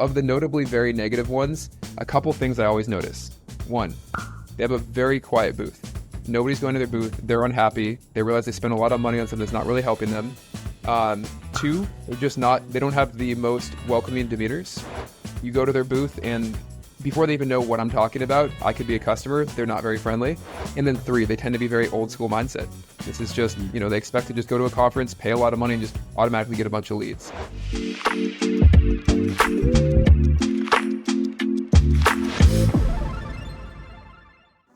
of the notably very negative ones, a couple things I always notice. One, they have a very quiet booth. Nobody's going to their booth. They're unhappy. They realize they spend a lot of money on something that's not really helping them. Two, they don't have the most welcoming demeanors. You go to their booth and before they even know what I'm talking about, I could be a customer. They're not very friendly. And then three, they tend to be very old school mindset. This is just, they expect to just go to a conference, pay a lot of money, and just automatically get a bunch of leads.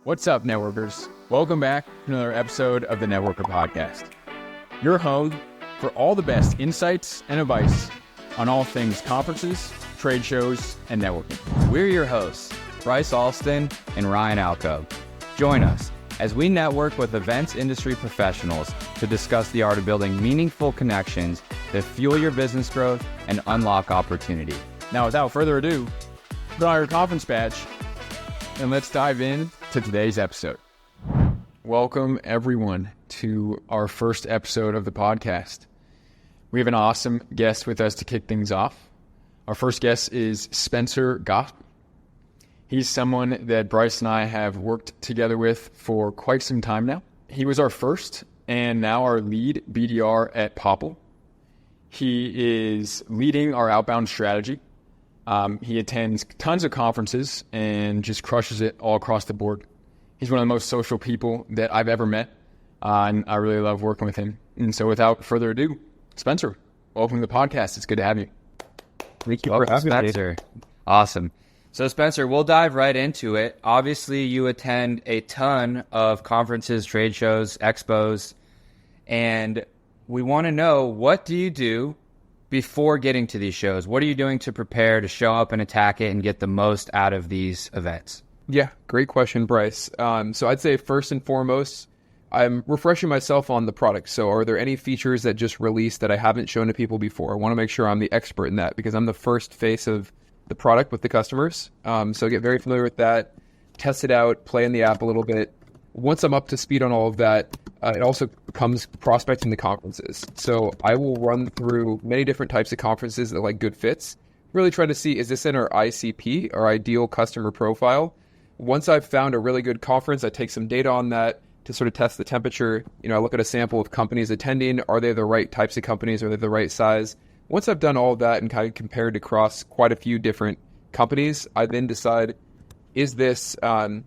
What's up, networkers? Welcome back to another episode of the Networker Podcast. Your home for all the best insights and advice on all things conferences, trade shows, and networking. We're your hosts, Bryce Alsten and Ryan Alco. Join us as we network with events industry professionals to discuss the art of building meaningful connections that fuel your business growth and unlock opportunity. Now, without further ado, put on your conference badge and let's dive in to today's episode. Welcome, everyone, to our first episode of the podcast. We have an awesome guest with us to kick things off. Our first guest is Spencer Gospe. He's someone that Bryce and I have worked together with for quite some time now. He was our first and now our lead BDR at Popl. He is leading our outbound strategy. He attends tons of conferences and just crushes it all across the board. He's one of the most social people that I've ever met, and I really love working with him. And so without further ado, Spencer, welcome to the podcast. It's good to have you. Thank you for having me, Spencer. Awesome. So, Spencer, we'll dive right into it. Obviously, you attend a ton of conferences, trade shows, expos, and we want to know, what do you do before getting to these shows? What are you doing to prepare to show up and attack it and get the most out of these events? Yeah, great question, Bryce. So I'd say first and foremost, I'm refreshing myself on the product. So are there any features that just released that I haven't shown to people before? I want to make sure I'm the expert in that because I'm the first face of the product with the customers. So get very familiar with that, test it out, play in the app a little bit. Once I'm up to speed on all of that, it also becomes prospecting the conferences. So I will run through many different types of conferences that like good fits, really try to see, is this in our ICP, our ideal customer profile? Once I've found a really good conference, I take some data on that to sort of test the temperature. I look at a sample of companies attending. Are they the right types of companies? Are they the right size? Once I've done all of that and kind of compared across quite a few different companies, I then decide, is this a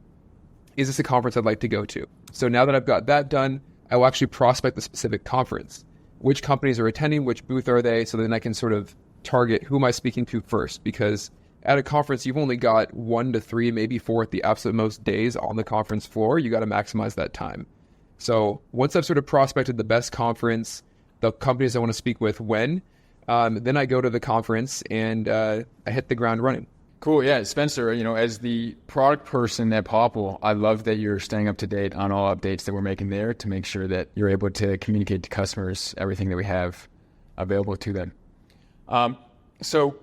conference I'd like to go to? So now that I've got that done, I will actually prospect the specific conference. Which companies are attending? Which booth are they? So then I can sort of target who am I speaking to first, because at a conference, you've only got 1 to 3, maybe 4 at the absolute most days on the conference floor. You got to maximize that time. So once I've sort of prospected the best conference, the companies I want to speak with when, then I go to the conference and I hit the ground running. Cool. Yeah, Spencer, as the product person at Popl, I love that you're staying up to date on all updates that we're making there to make sure that you're able to communicate to customers everything that we have available to them. So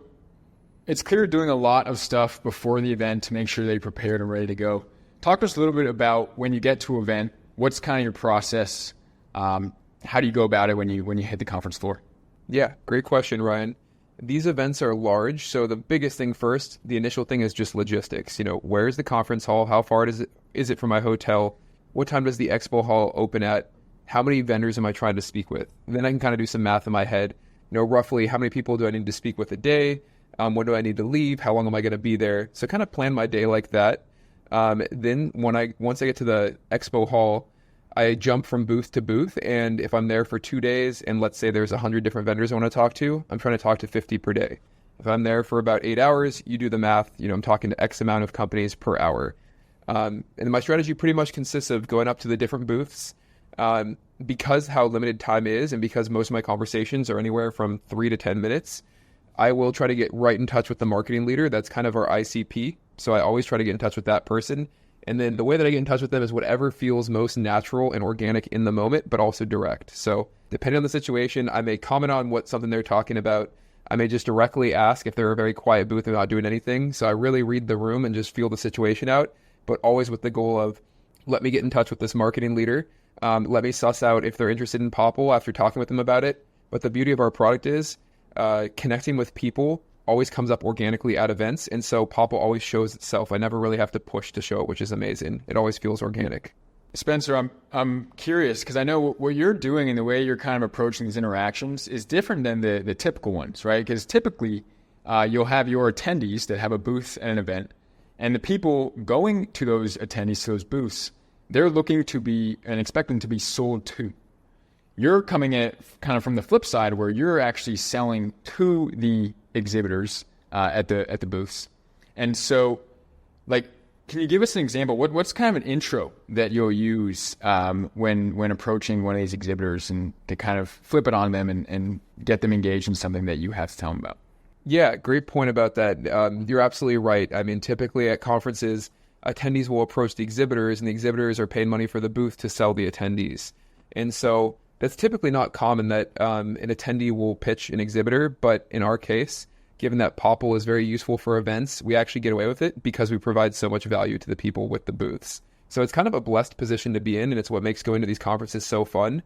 it's clear doing a lot of stuff before the event to make sure they're prepared and ready to go. Talk to us a little bit about when you get to an event, what's kind of your process? How do you go about it when you hit the conference floor? Yeah, great question, Ryan. These events are large, so the biggest thing first, the initial thing is just logistics. Where's the conference hall? How far is it from my hotel? What time does the expo hall open at? How many vendors am I trying to speak with? Then I can kind of do some math in my head. Roughly how many people do I need to speak with a day? When do I need to leave? How long am I going to be there? So kind of plan my day like that. Then once I get to the expo hall, I jump from booth to booth. And if I'm there for 2 days and let's say there's 100 different vendors I want to talk to, I'm trying to talk to 50 per day. If I'm there for about 8 hours, you do the math, I'm talking to X amount of companies per hour. And my strategy pretty much consists of going up to the different booths. Because how limited time is and because most of my conversations are anywhere from 3 to 10 minutes, I will try to get right in touch with the marketing leader. That's kind of our ICP. So I always try to get in touch with that person. And then the way that I get in touch with them is whatever feels most natural and organic in the moment, but also direct. So depending on the situation, I may comment on something they're talking about. I may just directly ask if they're a very quiet booth and not doing anything. So I really read the room and just feel the situation out, but always with the goal of, let me get in touch with this marketing leader. Let me suss out if they're interested in Popl after talking with them about it. But the beauty of our product is connecting with people always comes up organically at events. And so Popl always shows itself. I never really have to push to show it, which is amazing. It always feels organic. Spencer, I'm curious because I know what you're doing and the way you're kind of approaching these interactions is different than the typical ones, right? Because typically you'll have your attendees that have a booth at an event, and the people going to those attendees to those booths, they're looking to be and expecting to be sold to. You're coming at kind of from the flip side where you're actually selling to the exhibitors at the booths. And so, like, can you give us an example? What's kind of an intro that you'll use when approaching one of these exhibitors and to kind of flip it on them and get them engaged in something that you have to tell them about? Yeah, great point about that. You're absolutely right. I mean, typically at conferences, attendees will approach the exhibitors, and the exhibitors are paying money for the booth to sell the attendees. And so that's typically not common that an attendee will pitch an exhibitor, but in our case, given that Popl is very useful for events, we actually get away with it because we provide so much value to the people with the booths. So it's kind of a blessed position to be in, and it's what makes going to these conferences so fun.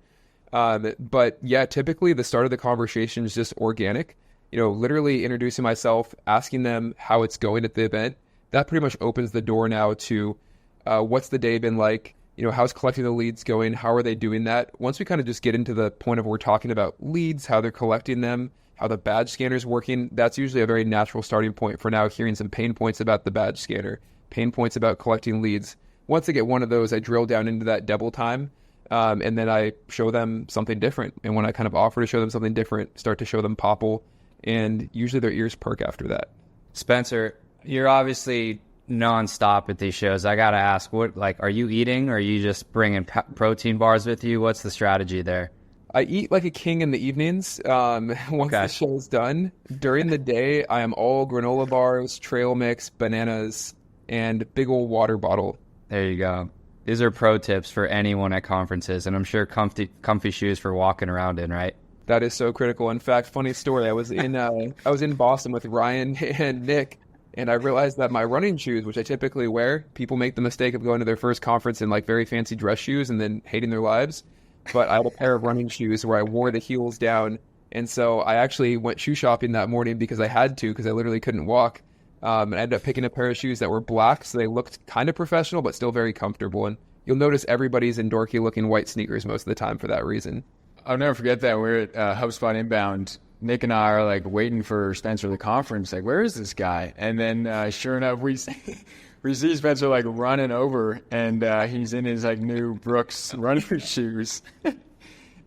But yeah, typically the start of the conversation is just organic. Literally introducing myself, asking them how it's going at the event. That pretty much opens the door now to what's the day been like? How's collecting the leads going? How are they doing that? Once we kind of just get into the point of we're talking about leads, how they're collecting them, how the badge scanner is working, that's usually a very natural starting point for now hearing some pain points about the badge scanner, pain points about collecting leads. Once I get one of those, I drill down into that double time, and then I show them something different. And when I kind of offer to show them something different, start to show them Popl, and usually their ears perk after that. Spencer, you're obviously nonstop at these shows. I got to ask, are you eating, or are you just bringing protein bars with you? What's the strategy there? I eat like a king in the evenings. Once the show's done, during the day, I am all granola bars, trail mix, bananas, and big old water bottle. There you go. These are pro tips for anyone at conferences, and I'm sure comfy shoes for walking around in, right? That is so critical. In fact, funny story. I was in Boston with Ryan and Nick, and I realized that my running shoes, which I typically wear, people make the mistake of going to their first conference in like very fancy dress shoes and then hating their lives. But I had a pair of running shoes where I wore the heels down. And so I actually went shoe shopping that morning because I had to, because I literally couldn't walk. And I ended up picking a pair of shoes that were black, so they looked kind of professional, but still very comfortable. And you'll notice everybody's in dorky looking white sneakers most of the time for that reason. I'll never forget that. We're at HubSpot Inbound. Nick and I are like waiting for Spencer at the conference. Like, where is this guy? And then sure enough, we see Spencer like running over, and he's in his like new Brooks running shoes.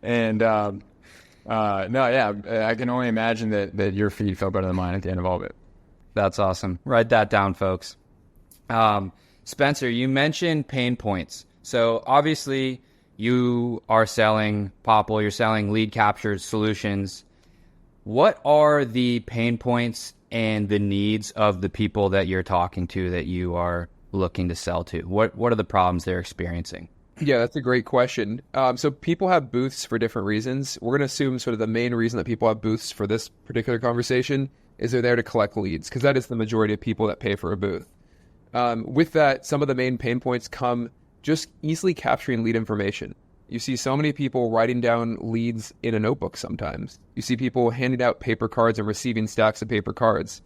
And I can only imagine that your feet felt better than mine at the end of all of it. That's awesome. Write that down, folks. Spencer, you mentioned pain points. So obviously you are selling Popl, you're selling lead capture solutions. What are the pain points and the needs of the people that you're talking to that you are looking to sell to? What are the problems they're experiencing? Yeah, that's a great question. So people have booths for different reasons. We're going to assume sort of the main reason that people have booths for this particular conversation is they're there to collect leads, because that is the majority of people that pay for a booth. With that, some of the main pain points come just easily capturing lead information. You see so many people writing down leads in a notebook sometimes. You see people handing out paper cards and receiving stacks of paper cards.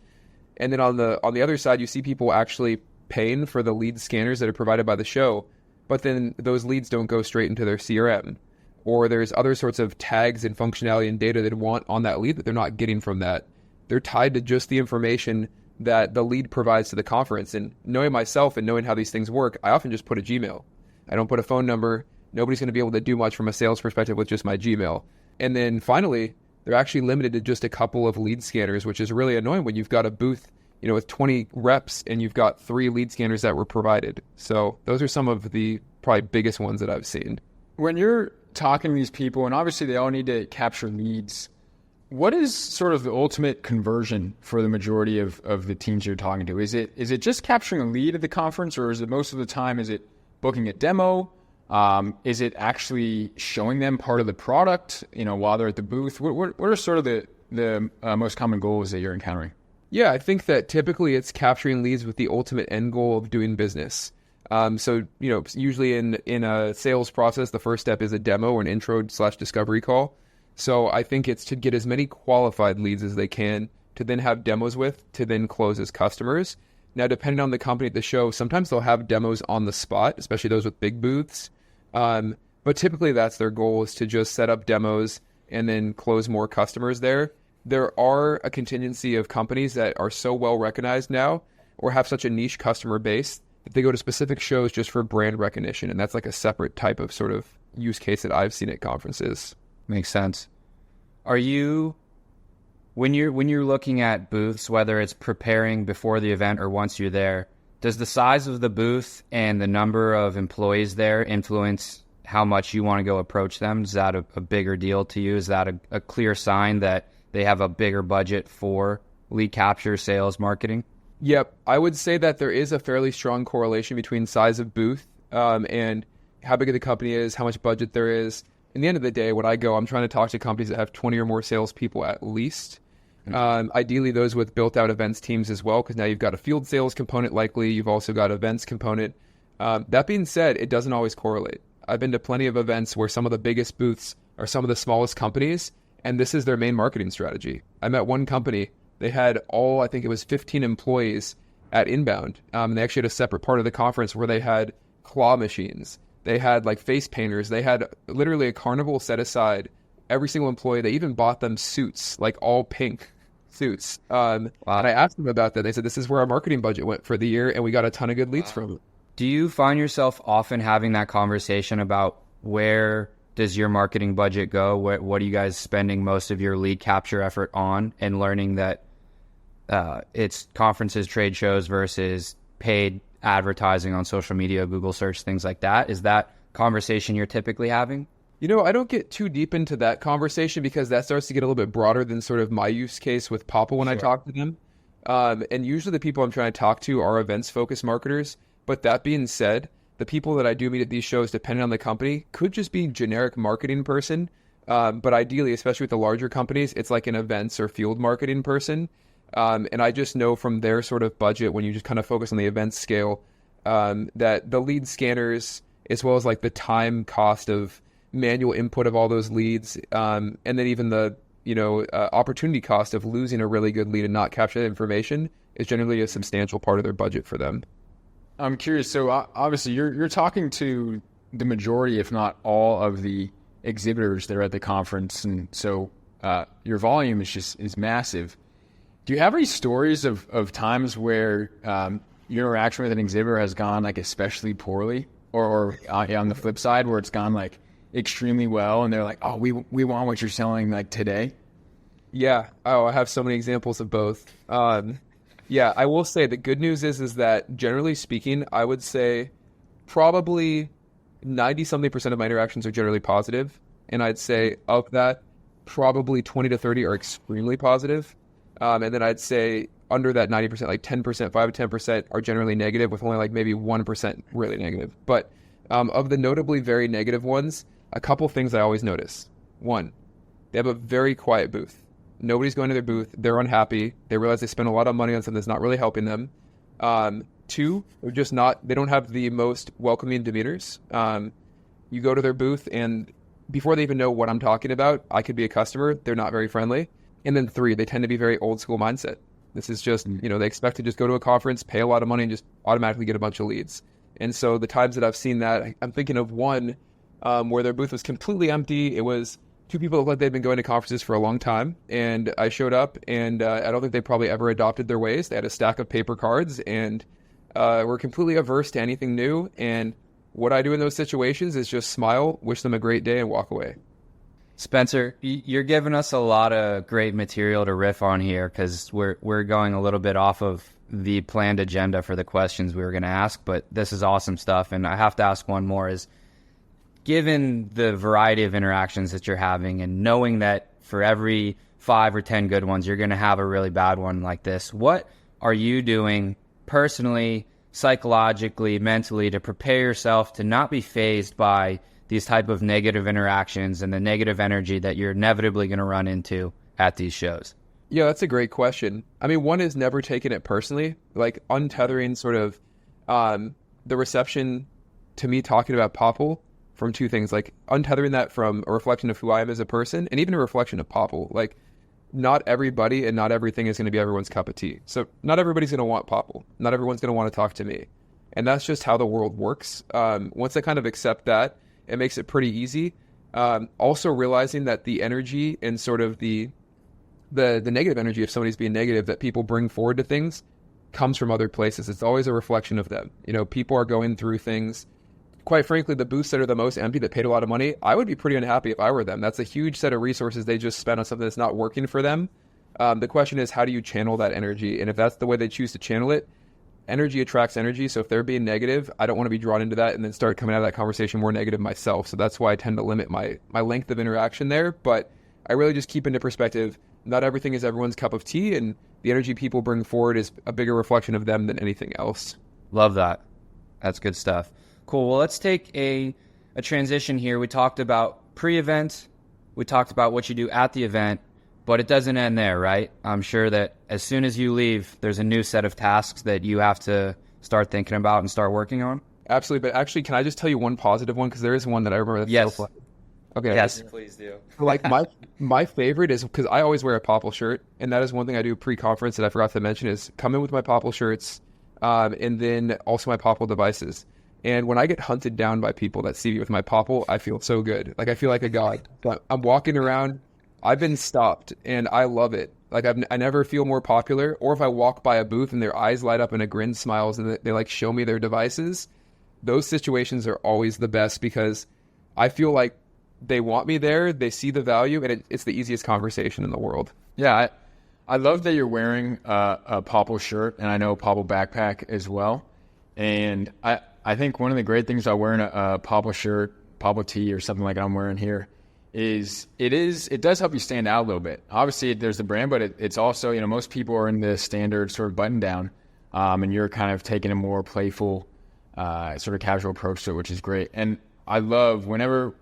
And then on the other side, you see people actually paying for the lead scanners that are provided by the show, but then those leads don't go straight into their CRM. Or there's other sorts of tags and functionality and data they want on that lead that they're not getting from that. They're tied to just the information that the lead provides to the conference. And knowing myself and knowing how these things work, I often just put a Gmail. I don't put a phone number. Nobody's going to be able to do much from a sales perspective with just my Gmail. And then finally, they're actually limited to just a couple of lead scanners, which is really annoying when you've got a booth, with 20 reps and you've got 3 lead scanners that were provided. So those are some of the probably biggest ones that I've seen. When you're talking to these people, and obviously they all need to capture leads, what is sort of the ultimate conversion for the majority of the teams you're talking to? Is it just capturing a lead at the conference, or is it most of the time, is it booking a demo? Is it actually showing them part of the product, while they're at the booth? What are sort of the most common goals that you're encountering? Yeah, I think that typically it's capturing leads with the ultimate end goal of doing business. So, usually in a sales process, the first step is a demo or an intro/discovery call. So I think it's to get as many qualified leads as they can to then have demos with, to then close as customers. Now, depending on the company at the show, sometimes they'll have demos on the spot, especially those with big booths. But typically that's their goal, is to just set up demos and then close more customers there. There are a contingency of companies that are so well recognized now or have such a niche customer base that they go to specific shows just for brand recognition. And that's like a separate type of sort of use case that I've seen at conferences. Makes sense. Are you, when you're looking at booths, whether it's preparing before the event or once you're there, does the size of the booth and the number of employees there influence how much you want to go approach them? Is that a bigger deal to you? Is that a clear sign that they have a bigger budget for lead capture, sales, marketing? Yep. I would say that there is a fairly strong correlation between size of booth and how big of the company is, how much budget there is. In the end of the day, when I go, I'm trying to talk to companies that have 20 or more salespeople at least. Ideally, those with built-out events teams as well, because now you've got a field sales component likely. You've also got events component. That being said, it doesn't always correlate. I've been to plenty of events where some of the biggest booths are some of the smallest companies, and this is their main marketing strategy. I met one company. They had I think it was 15 employees at Inbound. They actually had a separate part of the conference where they had claw machines. They had like face painters. They had literally a carnival set aside. Every single employee, they even bought them suits, like all pink suits. Wow. And I asked them about that. They said, this is where our marketing budget went for the year, and we got a ton of good leads from it. Do you find yourself often having that conversation about where does your marketing budget go? What are you guys spending most of your lead capture effort on, and learning that it's conferences, trade shows versus paid advertising on social media, Google search, things like that? Is that conversation you're typically having? I don't get too deep into that conversation because that starts to get a little bit broader than sort of my use case with Popl when I talk to them. And usually the people I'm trying to talk to are events-focused marketers. But that being said, the people that I do meet at these shows, depending on the company, could just be generic marketing person. But ideally, especially with the larger companies, it's like an events or field marketing person. And I just know from their sort of budget, when you just kind of focus on the events scale, that the lead scanners, as well as like the time cost of manual input of all those leads, and then even the opportunity cost of losing a really good lead and not capture that information is generally a substantial part of their budget for them. I'm curious. So obviously you're talking to the majority, if not all, of the exhibitors that are at the conference, and so your volume is massive. Do you have any stories of times where your interaction with an exhibitor has gone like especially poorly, or on the flip side where it's gone like extremely well, and they're like, oh, we want what you're selling like today? Yeah. Oh, I have so many examples of both. Yeah, I will say the good news is that generally speaking, I would say probably 90-something% of my interactions are generally positive. And I'd say of that, probably 20 to 30 are extremely positive. And then I'd say under that 90%, like 10%, 5 to 10% are generally negative, with only like maybe 1% really negative. But of the notably very negative ones, a couple things I always notice. One, they have a very quiet booth. Nobody's going to their booth. They're unhappy. They realize they spend a lot of money on something that's not really helping them. Two, they don't have the most welcoming demeanors. You go to their booth, and before they even know what I'm talking about, I could be a customer. They're not very friendly. And then three, they tend to be very old school mindset. This is just, they expect to just go to a conference, pay a lot of money, and just automatically get a bunch of leads. And so the times that I've seen that, I'm thinking of one where their booth was completely empty. It was two people that looked like they'd been going to conferences for a long time. And I showed up, and I don't think they probably ever adopted their ways. They had a stack of paper cards and were completely averse to anything new. And what I do in those situations is just smile, wish them a great day, and walk away. Spencer, you're giving us a lot of great material to riff on here, because we're going a little bit off of the planned agenda for the questions we were going to ask, but this is awesome stuff. And I have to ask one more is, given the variety of interactions that you're having and knowing that for every 5 or 10 good ones, you're going to have a really bad one like this, what are you doing personally, psychologically, mentally to prepare yourself to not be fazed by these type of negative interactions and the negative energy that you're inevitably going to run into at these shows? Yeah, that's a great question. I mean, one is never taking it personally, like untethering sort of the reception to me talking about Popl from two things, like untethering that from a reflection of who I am as a person and even a reflection of Popl. Like, not everybody and not everything is going to be everyone's cup of tea. So not everybody's going to want Popl. Not everyone's going to want to talk to me. And that's just how the world works. Once I kind of accept that, it makes it pretty easy. Also realizing that the energy and sort of the negative energy, if somebody's being negative, that people bring forward to things comes from other places. It's always a reflection of them. People are going through things. Quite frankly, the booths that are the most empty, that paid a lot of money, I would be pretty unhappy if I were them. That's a huge set of resources they just spent on something that's not working for them. The question is, how do you channel that energy? And if that's the way they choose to channel it, energy attracts energy. So if they're being negative, I don't want to be drawn into that and then start coming out of that conversation more negative myself. So that's why I tend to limit my length of interaction there. But I really just keep into perspective, not everything is everyone's cup of tea, and the energy people bring forward is a bigger reflection of them than anything else. Love that. That's good stuff. Cool. Well, let's take a transition here. We talked about pre-event. We talked about what you do at the event, but it doesn't end there, right? I'm sure that as soon as you leave, there's a new set of tasks that you have to start thinking about and start working on. Absolutely. But actually, can I just tell you one positive one? Because there is one that I remember. That's yes. so okay. Yes, please do. Like my favorite is, because I always wear a Popl shirt, and that is one thing I do pre-conference that I forgot to mention, is come in with my Popl shirts, and then also my Popl devices. And when I get hunted down by people that see me with my Popl, I feel so good. Like I feel like a god. But I'm walking around, I've been stopped, and I love it. Like I never feel more popular. Or if I walk by a booth and their eyes light up and a grin smiles and they like show me their devices, those situations are always the best, because I feel like they want me there, they see the value, and it's the easiest conversation in the world. Yeah, I love that you're wearing a Popl shirt, and I know a Popl backpack as well. And I think one of the great things about wearing a Popl shirt, Popl tee, or something like I'm wearing here, is it does help you stand out a little bit. Obviously, there's the brand, but it's also, most people are in the standard sort of button down, and you're kind of taking a more playful, sort of casual approach to it, which is great. And I love whenever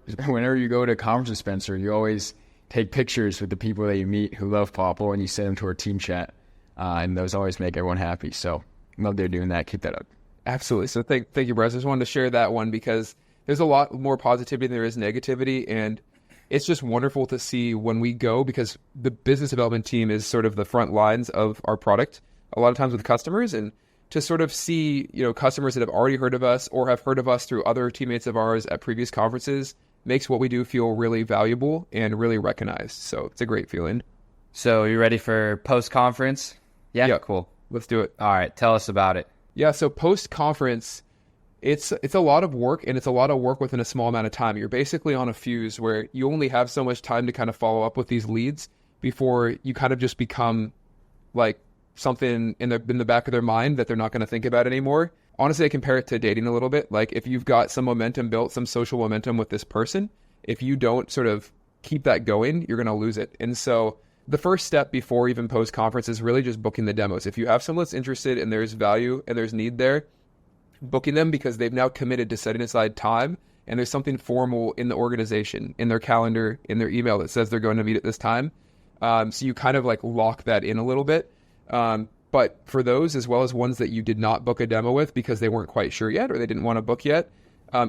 you go to conferences, Spencer, you always take pictures with the people that you meet who love Popl, and you send them to our team chat, and those always make everyone happy. So love they're doing that. Keep that up. Absolutely. So thank you, Bryce. I just wanted to share that one, because there's a lot more positivity than there is negativity, and it's just wonderful to see when we go, because the business development team is sort of the front lines of our product a lot of times with customers, and to sort of see, customers that have already heard of us or have heard of us through other teammates of ours at previous conferences makes what we do feel really valuable and really recognized. So it's a great feeling. So you ready for post-conference? Yeah, cool. Let's do it. All right, tell us about it. Yeah, so post-conference, it's a lot of work, and it's a lot of work within a small amount of time. You're basically on a fuse where you only have so much time to kind of follow up with these leads before you kind of just become like something in the back of their mind that they're not going to think about anymore. Honestly, I compare it to dating a little bit. Like if you've got some momentum built, some social momentum with this person, if you don't sort of keep that going, you're going to lose it. And so the first step before even post-conference is really just booking the demos. If you have someone that's interested and there's value and there's need there, booking them, because they've now committed to setting aside time, and there's something formal in the organization, in their calendar, in their email that says they're going to meet at this time. So you kind of like lock that in a little bit. But for those, as well as ones that you did not book a demo with because they weren't quite sure yet or they didn't want to book yet,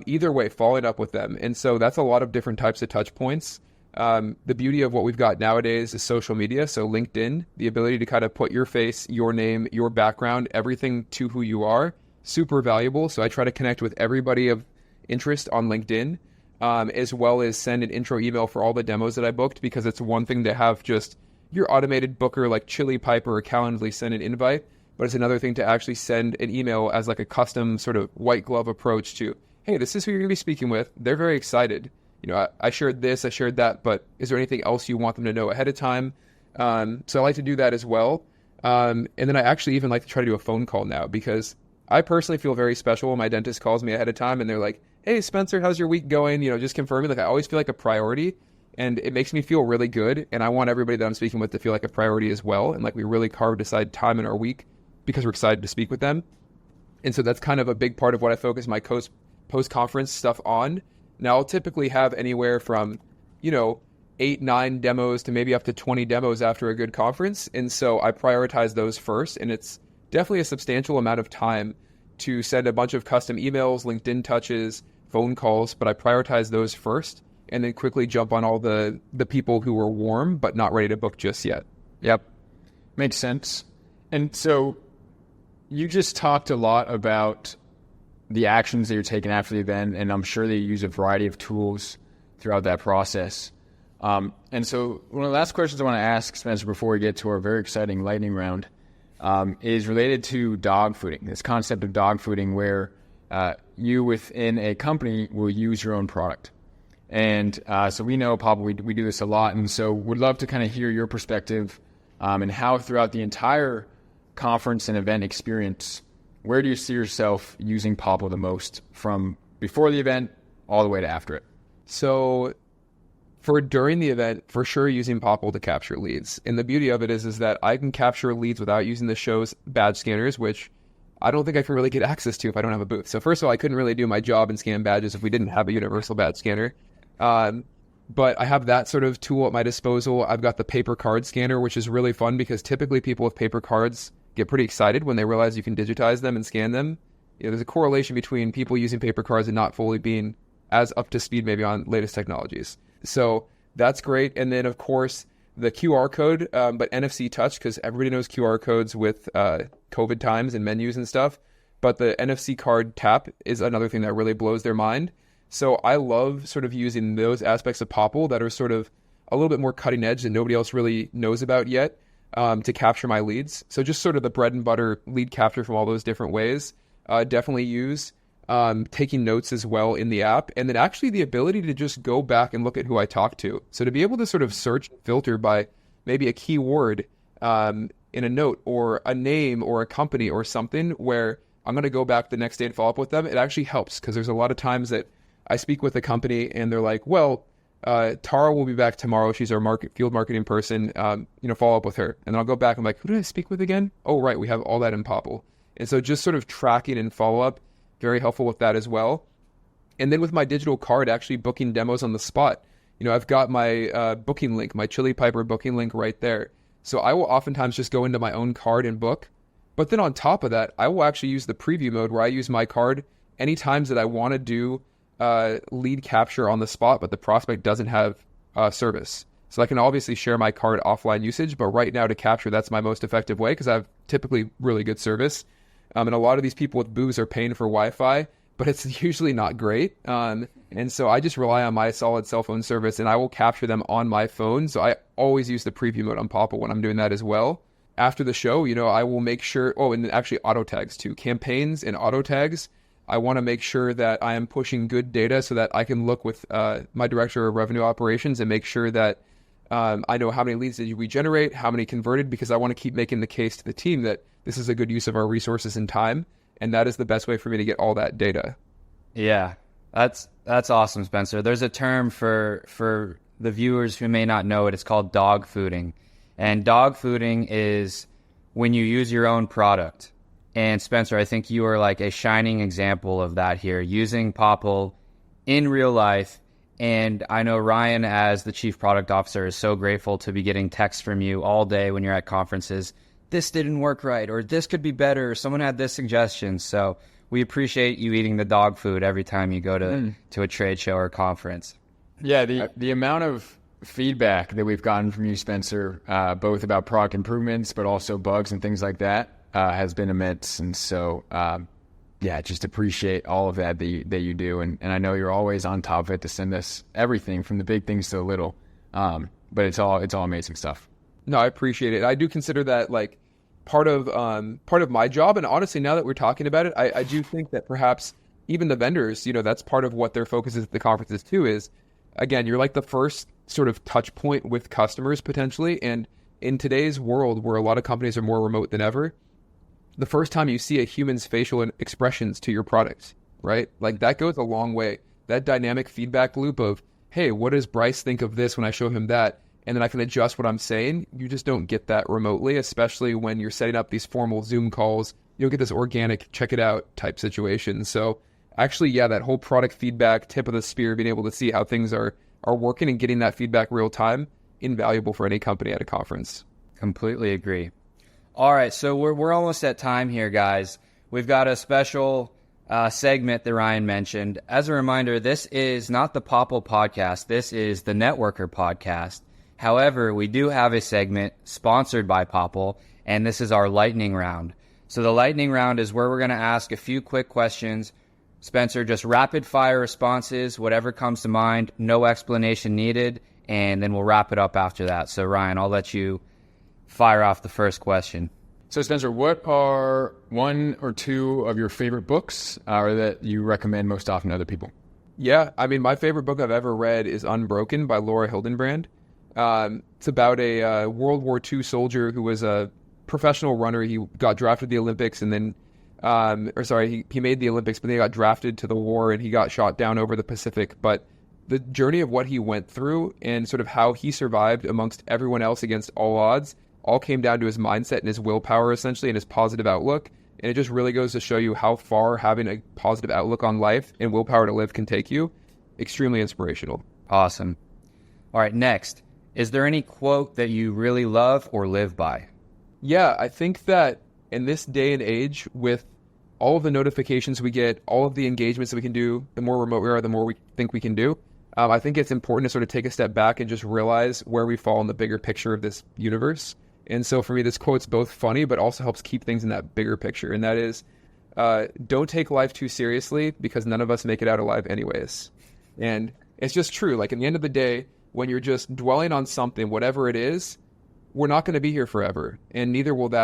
either way, following up with them. And so that's a lot of different types of touch points. The beauty of what we've got nowadays is social media. So LinkedIn, the ability to kind of put your face, your name, your background, everything to who you are, super valuable. So I try to connect with everybody of interest on LinkedIn, as well as send an intro email for all the demos that I booked, because it's one thing to have just your automated booker like Chili Piper or Calendly send an invite, but it's another thing to actually send an email as like a custom sort of white glove approach to, hey, this is who you're going to be speaking with. They're very excited. I shared this, I shared that, but is there anything else you want them to know ahead of time? So I like to do that as well. And then I actually even like to try to do a phone call now, because I personally feel very special when my dentist calls me ahead of time and they're like, hey, Spencer, how's your week going? Just confirming. Like I always feel like a priority, and it makes me feel really good. And I want everybody that I'm speaking with to feel like a priority as well. And like we really carved aside time in our week because we're excited to speak with them. And so that's kind of a big part of what I focus my post-conference stuff on. Now I'll typically have anywhere from, 8, 9 demos to maybe up to 20 demos after a good conference. And so I prioritize those first. And it's definitely a substantial amount of time to send a bunch of custom emails, LinkedIn touches, phone calls, but I prioritize those first and then quickly jump on all the people who were warm but not ready to book just yet. Yep. Makes sense. And so you just talked a lot about the actions that you're taking after the event, and I'm sure that you use a variety of tools throughout that process. And so one of the last questions I want to ask, Spencer, before we get to our very exciting lightning round, is related to dogfooding, this concept of dogfooding where you within a company will use your own product. And so we know, Popl, we do this a lot, and so would love to kind of hear your perspective and how throughout the entire conference and event experience, where do you see yourself using Popl the most from before the event all the way to after it? So for during the event, for sure using Popl to capture leads. And the beauty of it is that I can capture leads without using the show's badge scanners, which I don't think I can really get access to if I don't have a booth. So first of all, I couldn't really do my job and scan badges if we didn't have a universal badge scanner. But I have that sort of tool at my disposal. I've got the paper card scanner, which is really fun because typically people with paper cards get pretty excited when they realize you can digitize them and scan them. You know, there's a correlation between people using paper cards and not fully being as up to speed maybe on latest technologies. So that's great. And then, of course, the QR code, but NFC touch, because everybody knows QR codes with COVID times and menus and stuff. But the NFC card tap is another thing that really blows their mind. So I love sort of using those aspects of Popl that are sort of a little bit more cutting edge that nobody else really knows about yet to capture my leads. So just sort of the bread and butter lead capture from all those different ways. Definitely use taking notes as well in the app. And then actually the ability to just go back and look at who I talked to. So to be able to sort of search and filter by maybe a keyword in a note or a name or a company or something where I'm going to go back the next day and follow up with them, it actually helps because there's a lot of times that I speak with a company and they're like, well, Tara will be back tomorrow. She's our field marketing person. Follow up with her. And then I'll go back. I'm like, who did I speak with again? Oh, right. We have all that in Popl. And so just sort of tracking and follow up, very helpful with that as well. And then with my digital card, actually booking demos on the spot. I've got my booking link, my Chili Piper booking link right there. So I will oftentimes just go into my own card and book. But then on top of that, I will actually use the preview mode where I use my card any times that I want to do lead capture on the spot, but the prospect doesn't have service. So I can obviously share my card offline usage, but right now to capture, that's my most effective way because I have typically really good service. And a lot of these people with booths are paying for Wi-Fi, but it's usually not great. And so I just rely on my solid cell phone service and I will capture them on my phone. So I always use the preview mode on Popl when I'm doing that as well. After the show, I will make sure, and actually auto tags too, campaigns and auto tags. I want to make sure that I am pushing good data so that I can look with my director of revenue operations and make sure that I know how many leads did we generate, how many converted, because I want to keep making the case to the team that this is a good use of our resources and time. And that is the best way for me to get all that data. Yeah, that's awesome, Spencer. There's a term for the viewers who may not know it. It's called dogfooding. And dogfooding is when you use your own product. And Spencer, I think you are like a shining example of that here, using Popl in real life. And I know Ryan, as the chief product officer, is so grateful to be getting texts from you all day when you're at conferences. This didn't work right, or this could be better, or someone had this suggestion. So we appreciate you eating the dog food every time you go to a trade show or conference. Yeah, the amount of feedback that we've gotten from you, Spencer, both about product improvements, but also bugs and things like that, has been immense. And so, just appreciate all of that you do. And I know you're always on top of it to send us everything from the big things to the little. But it's all amazing stuff. No, I appreciate it. I do consider that like part of my job. And honestly, now that we're talking about it, I do think that perhaps even the vendors, that's part of what their focus is at the conferences too, is again, you're like the first sort of touch point with customers potentially. And in today's world where a lot of companies are more remote than ever, the first time you see a human's facial expressions to your product, right? Like that goes a long way. That dynamic feedback loop of, hey, what does Bryce think of this when I show him that? And then I can adjust what I'm saying. You just don't get that remotely, especially when you're setting up these formal Zoom calls. You'll get this organic, check it out type situation. So actually, yeah, that whole product feedback, tip of the spear, being able to see how things are working and getting that feedback real time, invaluable for any company at a conference. Completely agree. All right, so we're almost at time here, guys. We've got a special segment that Ryan mentioned. As a reminder, this is not the Popl podcast. This is the Networker podcast. However, we do have a segment sponsored by Popl, and this is our lightning round. So the lightning round is where we're going to ask a few quick questions. Spencer, just rapid fire responses, whatever comes to mind, no explanation needed, and then we'll wrap it up after that. So Ryan, I'll let you fire off the first question. So Spencer, what are one or two of your favorite books or that you recommend most often to other people? Yeah, I mean, my favorite book I've ever read is Unbroken by Laura Hildenbrand. It's about a World War II soldier who was a professional runner. He got drafted to the Olympics and then, he made the Olympics, but then he got drafted to the war and he got shot down over the Pacific. But the journey of what he went through and sort of how he survived amongst everyone else against all odds all came down to his mindset and his willpower, essentially, and his positive outlook. And it just really goes to show you how far having a positive outlook on life and willpower to live can take you. Extremely inspirational. Awesome. All right, next. Is there any quote that you really love or live by? Yeah, I think that in this day and age, with all of the notifications we get, all of the engagements that we can do, the more remote we are, the more we think we can do. I think it's important to sort of take a step back and just realize where we fall in the bigger picture of this universe. And so for me, this quote's both funny, but also helps keep things in that bigger picture. And that is, don't take life too seriously because none of us make it out alive anyways. And it's just true. Like, in the end of the day, when you're just dwelling on something, whatever it is, we're not going to be here forever. And neither will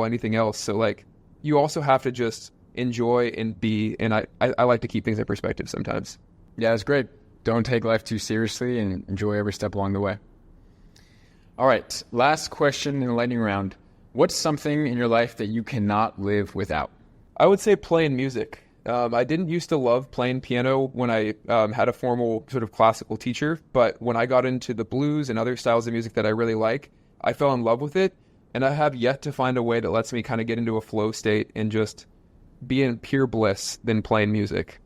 anything else. So, like, you also have to just enjoy and be. And I like to keep things in perspective sometimes. Yeah, that's great. Don't take life too seriously and enjoy every step along the way. All right, last question in the lightning round. What's something in your life that you cannot live without? I would say playing music. I didn't used to love playing piano when I had a formal sort of classical teacher, but when I got into the blues and other styles of music that I really like, I fell in love with it, and I have yet to find a way that lets me kind of get into a flow state and just be in pure bliss than playing music.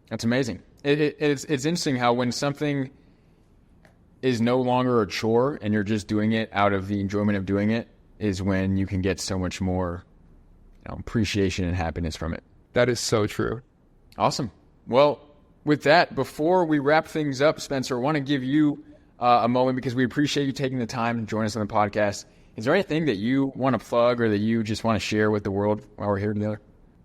That's amazing. It's interesting how when something is no longer a chore and you're just doing it out of the enjoyment of doing it is when you can get so much more appreciation and happiness from it. That is so true. Awesome. Well, with that, before we wrap things up, Spencer, I want to give you a moment because we appreciate you taking the time to join us on the podcast. Is there anything that you want to plug or that you just want to share with the world while we're here together?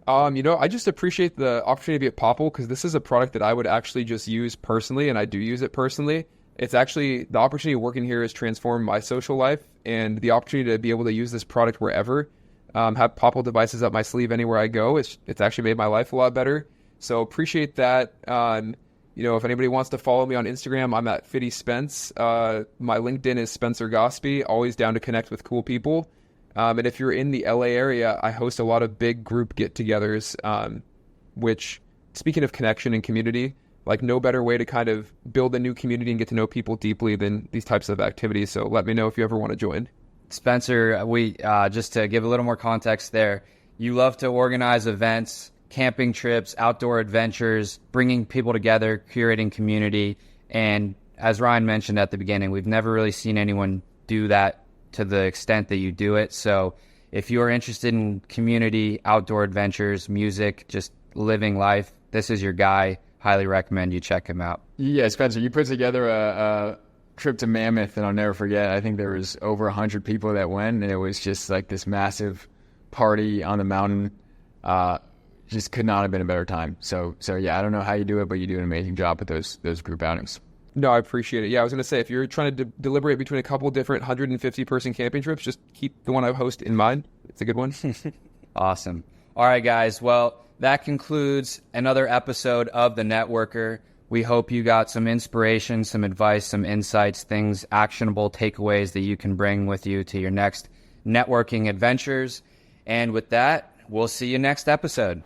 I just appreciate the opportunity to be at Popl because this is a product that I would actually just use personally, and I do use it personally. It's actually, the opportunity of working here has transformed my social life, and the opportunity to be able to use this product wherever, have Popl devices up my sleeve anywhere I go, it's actually made my life a lot better. So appreciate that. If anybody wants to follow me on Instagram, I'm at Fitty Spence. My LinkedIn is Spencer Gospe, always down to connect with cool people. And if you're in the LA area, I host a lot of big group get-togethers, which, speaking of connection and community, like, no better way to kind of build a new community and get to know people deeply than these types of activities. So let me know if you ever want to join. Spencer, we just to give a little more context there, you love to organize events, camping trips, outdoor adventures, bringing people together, curating community. And as Ryan mentioned at the beginning, we've never really seen anyone do that to the extent that you do it. So if you're interested in community, outdoor adventures, music, just living life, this is your guy. Highly recommend you check him out. Yeah, Spencer, you put together a trip to Mammoth, and I'll never forget. I think there was over 100 people that went, and it was just like this massive party on the mountain. Just could not have been a better time. So yeah, I don't know how you do it, but you do an amazing job with those group outings. No, I appreciate it. Yeah, I was going to say, if you're trying to deliberate between a couple different 150-person camping trips, just keep the one I host in mind. It's a good one. Awesome. All right, guys. Well, that concludes another episode of The Networker. We hope you got some inspiration, some advice, some insights, things, actionable takeaways that you can bring with you to your next networking adventures. And with that, we'll see you next episode.